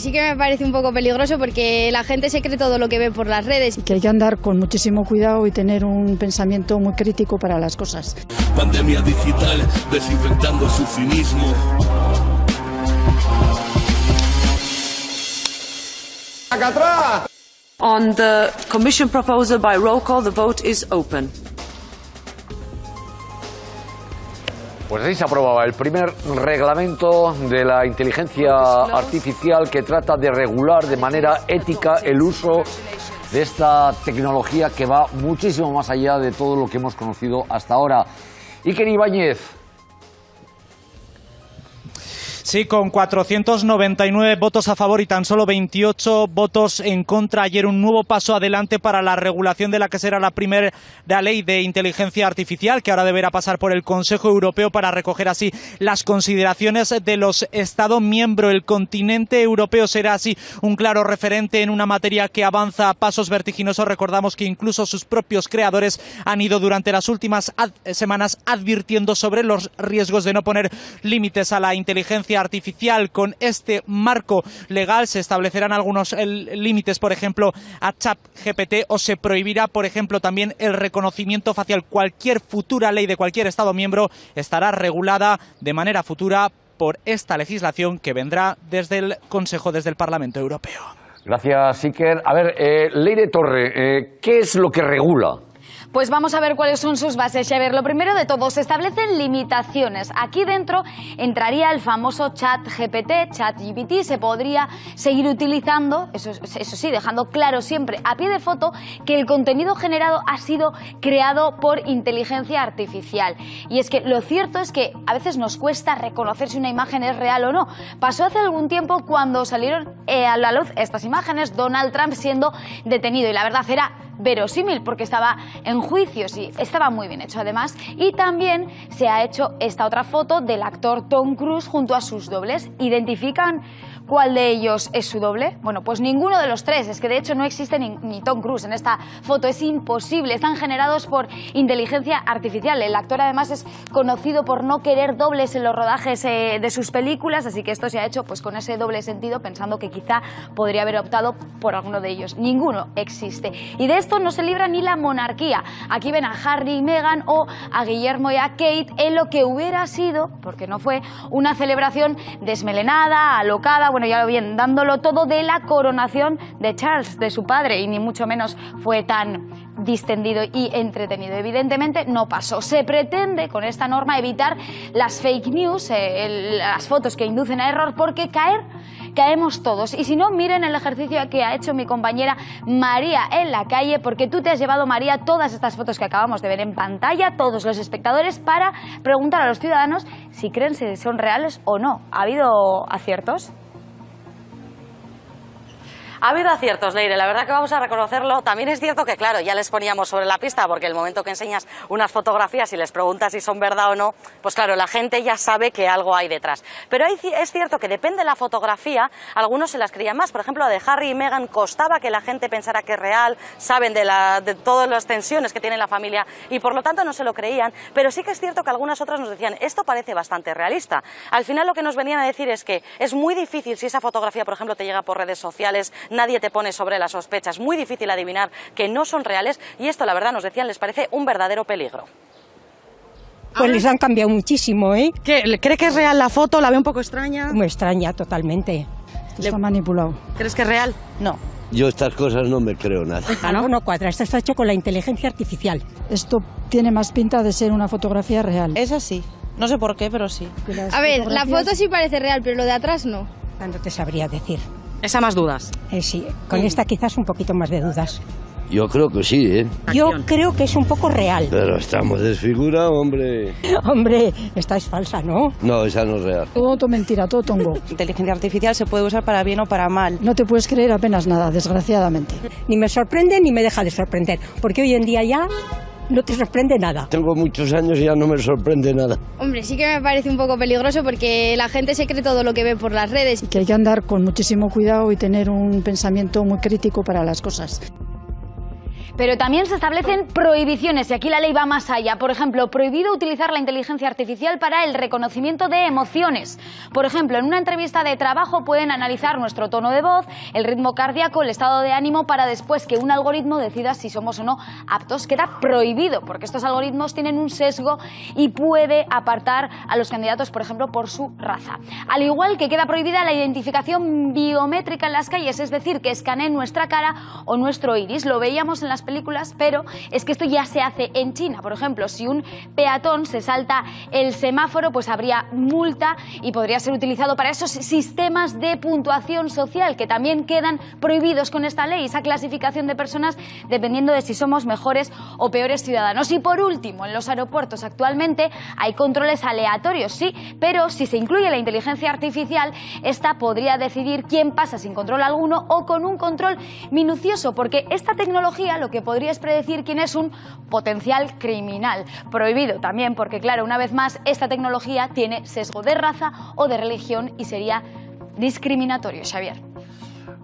sí que me parece un poco peligroso porque la gente se cree todo lo que ve por las redes. Y que hay que andar con muchísimo cuidado y tener un pensamiento muy crítico para las cosas. Pandemia digital, desinfectando su cinismo. ¡Acá atrás! On the Commission proposal by roll call, the vote is open. Pues ahí se aprobaba el primer reglamento de la inteligencia artificial que trata de regular de manera ética el uso de esta tecnología que va muchísimo más allá de todo lo que hemos conocido hasta ahora. Iker Ibáñez. Sí, con 499 votos a favor y tan solo 28 votos en contra. Ayer un nuevo paso adelante para la regulación de la que será la primera ley de inteligencia artificial, que ahora deberá pasar por el Consejo Europeo para recoger así las consideraciones de los Estados miembros. El continente europeo será así un claro referente en una materia que avanza a pasos vertiginosos. Recordamos que incluso sus propios creadores han ido durante las últimas semanas advirtiendo sobre los riesgos de no poner límites a la inteligencia artificial. Con este marco legal se establecerán algunos límites, por ejemplo, a ChatGPT, o se prohibirá, por ejemplo, también el reconocimiento facial. Cualquier futura ley de cualquier Estado miembro estará regulada de manera futura por esta legislación que vendrá desde el Consejo, desde el Parlamento Europeo. Gracias, Iker. A ver, Leire Torre, ¿qué es lo que regula? Pues vamos a ver cuáles son sus bases. A ver, lo primero de todo, se establecen limitaciones. Aquí dentro entraría el famoso ChatGPT, se podría seguir utilizando, eso sí, dejando claro siempre a pie de foto que el contenido generado ha sido creado por inteligencia artificial. Y es que lo cierto es que a veces nos cuesta reconocer si una imagen es real o no. Pasó hace algún tiempo cuando salieron a la luz estas imágenes, Donald Trump siendo detenido, y la verdad era verosímil porque estaba en juicios y estaba muy bien hecho además. Y también se ha hecho esta otra foto del actor Tom Cruise junto a sus dobles. ¿Identifican cuál de ellos es su doble? Bueno, pues ninguno de los tres. Es que de hecho no existe ni Tom Cruise en esta foto, es imposible. Están generados por inteligencia artificial. El actor además es conocido por no querer dobles en los rodajes de sus películas, así que esto se ha hecho pues con ese doble sentido, pensando que quizá podría haber optado por alguno de ellos. Ninguno existe. Y de esto no se libra ni la monarquía. Aquí ven a Harry y Meghan o a Guillermo y a Kate en lo que hubiera sido, porque no fue, una celebración desmelenada, alocada, bueno, ya lo bien, dándolo todo de la coronación de Charles, de su padre, y ni mucho menos fue tan distendido y entretenido. Evidentemente no pasó. Se pretende con esta norma evitar las fake news, las fotos que inducen a error, porque caemos todos. Y si no, miren el ejercicio que ha hecho mi compañera María en la calle, porque tú te has llevado, María, todas estas fotos que acabamos de ver en pantalla, todos los espectadores, para preguntar a los ciudadanos si creen si son reales o no. ¿Ha habido aciertos? Ha habido aciertos, Leire, la verdad que vamos a reconocerlo. También es cierto que, claro, ya les poníamos sobre la pista, porque el momento que enseñas unas fotografías y les preguntas si son verdad o no, pues claro, la gente ya sabe que algo hay detrás. Pero es cierto que depende de la fotografía, algunos se las creían más. Por ejemplo, la de Harry y Meghan costaba que la gente pensara que es real, saben de todas las tensiones que tiene la familia y por lo tanto no se lo creían. Pero sí que es cierto que algunas otras nos decían, esto parece bastante realista. Al final lo que nos venían a decir es que es muy difícil, si esa fotografía, por ejemplo, te llega por redes sociales, nadie te pone sobre la sospecha, es muy difícil adivinar que no son reales, y esto, la verdad, nos decían, les parece un verdadero peligro. Pues les han cambiado muchísimo, ¿eh? ¿Cree que es real la foto? ¿La ve un poco extraña? Muy extraña, totalmente. Está manipulado. ¿Crees que es real? No. Yo estas cosas no me creo nada. No cuadra, esto está hecho con la inteligencia artificial. Esto tiene más pinta de ser una fotografía real. Es así. No sé por qué, pero sí. A ver, la foto sí parece real, pero lo de atrás no. No te sabría decir. ¿Esa más dudas? Sí, con esta quizás un poquito más de dudas. Yo creo que sí, ¿eh? Yo creo que es un poco real. Pero estamos desfigurados, hombre. Hombre, esta es falsa, ¿no? No, esa no es real. Todo mentira, todo tongo. Inteligencia artificial se puede usar para bien o para mal. No te puedes creer apenas nada, desgraciadamente. Ni me sorprende ni me deja de sorprender, porque hoy en día ya no te sorprende nada. Tengo muchos años y ya no me sorprende nada. Hombre, sí que me parece un poco peligroso porque la gente se cree todo lo que ve por las redes. Y que hay que andar con muchísimo cuidado y tener un pensamiento muy crítico para las cosas. Pero también se establecen prohibiciones y aquí la ley va más allá. Por ejemplo, prohibido utilizar la inteligencia artificial para el reconocimiento de emociones. Por ejemplo, en una entrevista de trabajo pueden analizar nuestro tono de voz, el ritmo cardíaco, el estado de ánimo para después que un algoritmo decida si somos o no aptos. Queda prohibido porque estos algoritmos tienen un sesgo y puede apartar a los candidatos, por ejemplo, por su raza. Al igual que queda prohibida la identificación biométrica en las calles, es decir, que escaneen nuestra cara o nuestro iris. Lo veíamos en las películas, pero es que esto ya se hace en China. Por ejemplo, si un peatón se salta el semáforo, pues habría multa y podría ser utilizado para esos sistemas de puntuación social que también quedan prohibidos con esta ley, esa clasificación de personas dependiendo de si somos mejores o peores ciudadanos. Y por último, en los aeropuertos actualmente hay controles aleatorios, sí, pero si se incluye la inteligencia artificial, esta podría decidir quién pasa sin control alguno o con un control minucioso, porque esta tecnología lo que podría es predecir quién es un potencial criminal. Prohibido también porque, claro, una vez más, esta tecnología tiene sesgo de raza o de religión y sería discriminatorio, Xavier.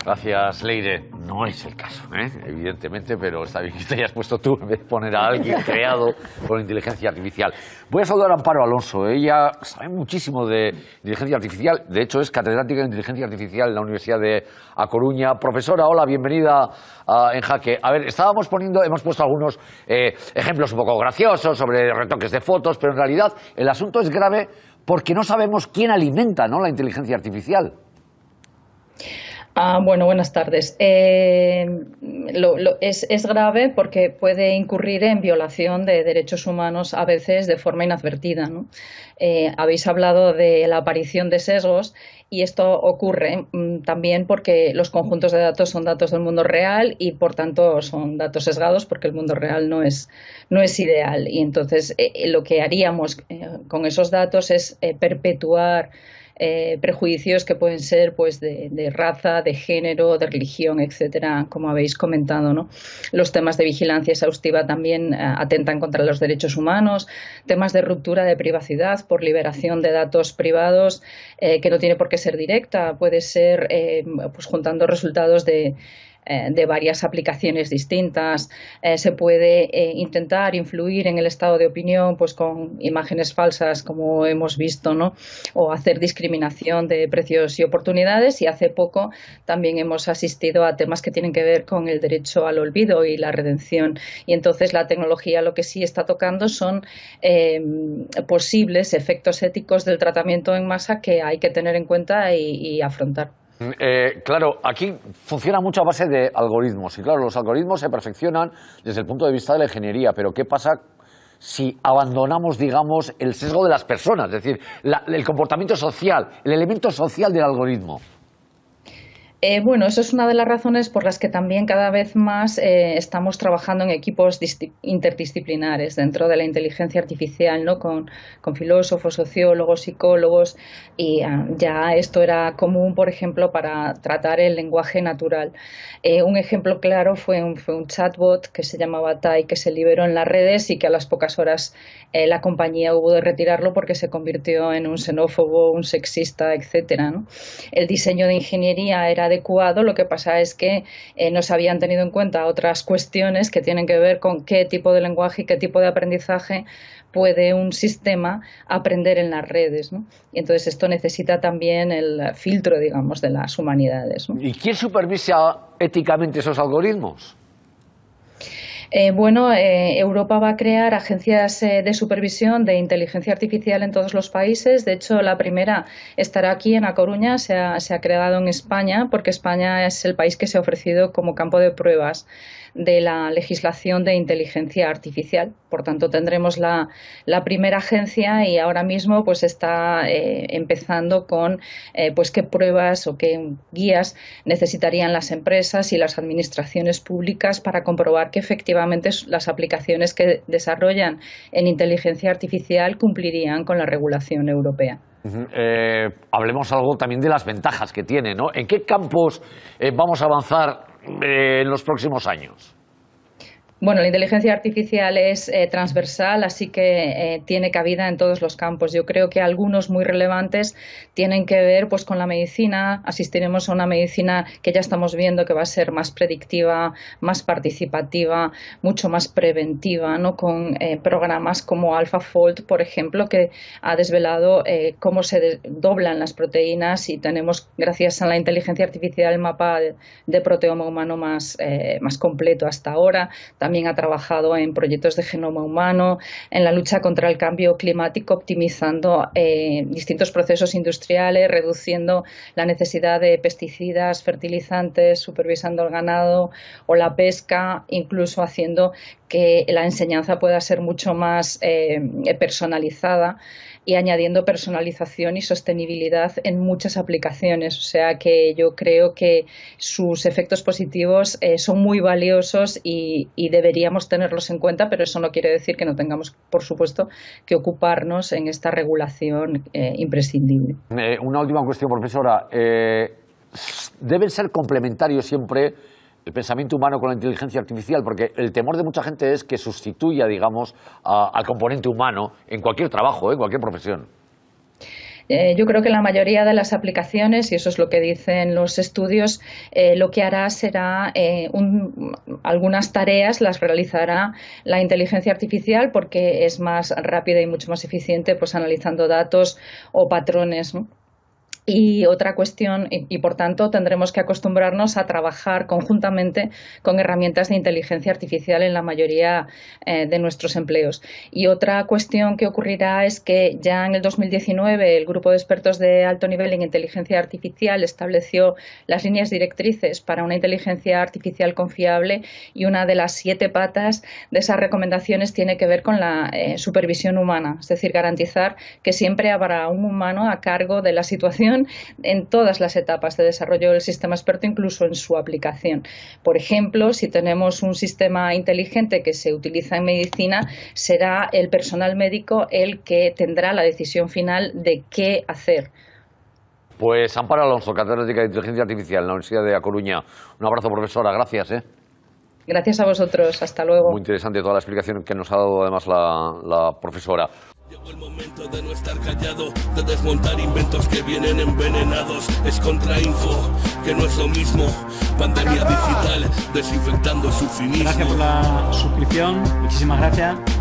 Gracias, Leire. No es el caso, evidentemente, pero está bien que te hayas puesto tú en vez de poner a alguien creado por inteligencia artificial. Voy a saludar a Amparo Alonso. Ella sabe muchísimo de inteligencia artificial. De hecho, es catedrática de inteligencia artificial en la Universidad de A Coruña. Profesora, hola, bienvenida a En Jaque. A ver, hemos puesto algunos ejemplos un poco graciosos sobre retoques de fotos, pero en realidad el asunto es grave porque no sabemos quién alimenta, ¿no?, la inteligencia artificial. Bueno, buenas tardes. Es grave porque puede incurrir en violación de derechos humanos a veces de forma inadvertida, ¿no? Habéis hablado de la aparición de sesgos y esto ocurre también porque los conjuntos de datos son datos del mundo real y por tanto son datos sesgados porque el mundo real no es ideal. Y entonces lo que haríamos con esos datos es perpetuar prejuicios que pueden ser pues de raza, de género, de religión, etcétera, como habéis comentado, ¿no? Los temas de vigilancia exhaustiva también atentan contra los derechos humanos, temas de ruptura de privacidad por liberación de datos privados que no tiene por qué ser directa, puede ser pues juntando resultados de varias aplicaciones distintas. Se puede intentar influir en el estado de opinión pues con imágenes falsas, como hemos visto, ¿no?, o hacer discriminación de precios y oportunidades. Y hace poco también hemos asistido a temas que tienen que ver con el derecho al olvido y la redención. Y entonces la tecnología lo que sí está tocando son posibles efectos éticos del tratamiento en masa que hay que tener en cuenta y afrontar. Claro, aquí funciona mucho a base de algoritmos y claro, los algoritmos se perfeccionan desde el punto de vista de la ingeniería, pero ¿qué pasa si abandonamos, digamos, el sesgo de las personas, es decir, el comportamiento social, el elemento social del algoritmo? Bueno, eso es una de las razones por las que también cada vez más estamos trabajando en equipos interdisciplinares dentro de la inteligencia artificial, ¿no?, con filósofos, sociólogos, psicólogos, y ya esto era común, por ejemplo, para tratar el lenguaje natural. Un ejemplo claro fue un chatbot que se llamaba Tai, que se liberó en las redes y que a las pocas horas la compañía hubo de retirarlo porque se convirtió en un xenófobo, un sexista, etcétera, ¿no? El diseño de ingeniería era adecuado, lo que pasa es que no se habían tenido en cuenta otras cuestiones que tienen que ver con qué tipo de lenguaje y qué tipo de aprendizaje puede un sistema aprender en las redes, ¿no? Y entonces esto necesita también el filtro, digamos, de las humanidades, ¿no? ¿Y quién supervisa éticamente esos algoritmos? Europa va a crear agencias de supervisión de inteligencia artificial en todos los países. De hecho, la primera estará aquí en A Coruña, se ha creado en España, porque España es el país que se ha ofrecido como campo de pruebas de la legislación de inteligencia artificial. Por tanto, tendremos la primera agencia y ahora mismo pues está empezando con pues qué pruebas o qué guías necesitarían las empresas y las administraciones públicas para comprobar que efectivamente las aplicaciones que desarrollan en inteligencia artificial cumplirían con la regulación europea. Hablemos algo también de las ventajas que tiene, ¿no? ¿En qué campos vamos a avanzar en los próximos años? Bueno, la inteligencia artificial es transversal, así que tiene cabida en todos los campos. Yo creo que algunos muy relevantes tienen que ver pues con la medicina. Asistiremos a una medicina que ya estamos viendo que va a ser más predictiva, más participativa, mucho más preventiva, ¿no? Con programas como AlphaFold, por ejemplo, que ha desvelado cómo se doblan las proteínas y tenemos, gracias a la inteligencia artificial, el mapa de proteoma humano más completo hasta ahora. También ha trabajado en proyectos de genoma humano, en la lucha contra el cambio climático, optimizando distintos procesos industriales, reduciendo la necesidad de pesticidas, fertilizantes, supervisando el ganado o la pesca, incluso haciendo que la enseñanza pueda ser mucho más personalizada y añadiendo personalización y sostenibilidad en muchas aplicaciones. O sea que yo creo que sus efectos positivos son muy valiosos y deberíamos tenerlos en cuenta, pero eso no quiere decir que no tengamos, por supuesto, que ocuparnos en esta regulación imprescindible. Una última cuestión, profesora. ¿Deben ser complementarios siempre el pensamiento humano con la inteligencia artificial? Porque el temor de mucha gente es que sustituya, digamos, al componente humano en cualquier trabajo, en cualquier profesión. Yo creo que la mayoría de las aplicaciones, y eso es lo que dicen los estudios, lo que hará será algunas tareas las realizará la inteligencia artificial porque es más rápida y mucho más eficiente pues analizando datos o patrones, ¿no? Y otra cuestión, y por tanto tendremos que acostumbrarnos a trabajar conjuntamente con herramientas de inteligencia artificial en la mayoría de nuestros empleos. Y otra cuestión que ocurrirá es que ya en el 2019 el grupo de expertos de alto nivel en inteligencia artificial estableció las líneas directrices para una inteligencia artificial confiable y una de las 7 patas de esas recomendaciones tiene que ver con la supervisión humana, es decir, garantizar que siempre habrá un humano a cargo de la situación en todas las etapas de desarrollo del sistema experto, incluso en su aplicación. Por ejemplo, si tenemos un sistema inteligente que se utiliza en medicina, será el personal médico el que tendrá la decisión final de qué hacer. Pues Amparo Alonso, catedrática de Inteligencia Artificial en la Universidad de A Coruña. Un abrazo, profesora. Gracias. Gracias a vosotros. Hasta luego. Muy interesante toda la explicación que nos ha dado además la profesora. Llegó el momento de no estar callado, de desmontar inventos que vienen envenenados. Es contrainfo, que no es lo mismo. Pandemia digital, desinfectando su cinismo. Gracias por la suscripción, muchísimas gracias.